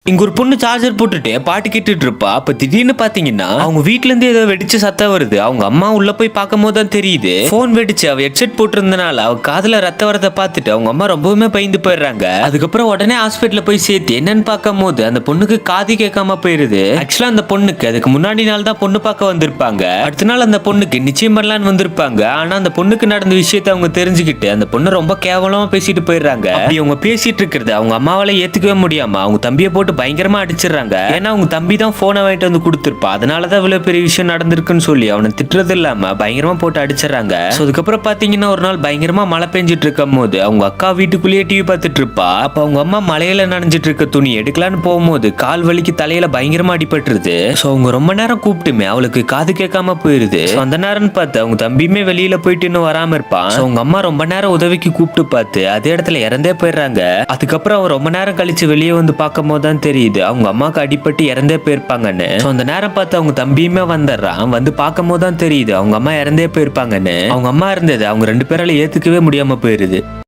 இங்க ஒரு பொண்ணு சார்ஜர் போட்டுட்டு பாட்டு கேட்டுட்டு இருப்பா. அப்ப திடீர்னு பாத்தீங்கன்னா அவங்க வீட்ல இருந்து ஏதோ வெடிச்சு சத்தம் வருது. அவங்க அம்மா உள்ள போய் பார்க்கும் போது தான் தெரியுது போன் வெடிச்சு. அவ ஹெட்செட் போட்டிருந்தனால அவ காதுல ரத்த வரத பார்த்துட்டு அவங்க அம்மா ரொம்பவுமே பயந்து போயிடுறாங்க. அதுக்கப்புறம் உடனே ஹாஸ்பிட்டல்ல போய் சேர்த்து என்னன்னு பார்க்கும் போது அந்த பொண்ணுக்கு காது கேட்காம போயிருது. ஆக்சுவலா அந்த பொண்ணுக்கு அதுக்கு முன்னாடி நாள் தான் பொண்ணு பார்க்க வந்திருப்பாங்க. அடுத்த நாள் அந்த பொண்ணுக்கு நிச்சயம் பண்ணலான்னு வந்திருப்பாங்க. ஆனா அந்த பொண்ணுக்கு நடந்த விஷயத்தை அவங்க தெரிஞ்சுக்கிட்டு அந்த பொண்ணு ரொம்ப கேவலமா பேசிட்டு போயிடுறாங்க. அப்படி அவங்க பேசிட்டு இருக்கிறது அவங்க அம்மாவால ஏத்துக்கவே முடியாம அவங்க தம்பியை போட்டு பயங்கரமா அடிச்சிடறாங்க. ஏன்னா அவங்க தம்பி தான் போனை வாங்கிட்டு வந்து கொடுத்திருப்பா. அதனாலதான் இவ்வளவு பெரிய விஷயம் நடந்திருக்குன்னு சொல்லி அவனை திட்டுறது இல்லாம பயங்கரமா போட்டு அடிச்சிடறாங்க. அதுக்கப்புறம் பாத்தீங்கன்னா ஒரு நாள் பயங்கரமா மழை பெஞ்சிட்டு இருக்கும் போது அவங்க அக்கா வீட்டுக்குள்ளேயே டிவி பார்த்துட்டு இருப்பா. அப்ப அவங்க அம்மா மலையில நனைஞ்சிட்டு இருக்க துணி எடுக்கலான்னு போகும்போது கால் வலிக்கு தலையில பயங்கரமா அடிபட்டுருது. அவங்க ரொம்ப நேரம் கூப்பிட்டுமே அவளுக்கு காது கேட்காம போயிருது. அந்த நேரம் பார்த்து அவங்க தம்பியுமே வெளியில போயிட்டு இன்னும் வராம இருப்பான். அவங்க அம்மா ரொம்ப நேரம் உதவிக்கு கூப்பிட்டு பார்த்து அதே இடத்துல இறந்தே போயிடுறாங்க. அதுக்கப்புறம் அவன் ரொம்ப நேரம் கழிச்சு வெளியே வந்து பார்க்கும் போது தான் தெரியுது அவங்க அம்மாவுக்கு அடிபட்டு இறந்தே போயிருப்பாங்கன்னு. அந்த நேரம் பார்த்து அவங்க தம்பியுமே வந்துடுறான். வந்து பார்க்கும் போது தான் தெரியுது அவங்க அம்மா இறந்தே போயிருப்பாங்கன்னு. அவங்க அம்மா இருந்தது அவங்க ரெண்டு பேரால ஏத்துக்கவே முடியாம போயிருது.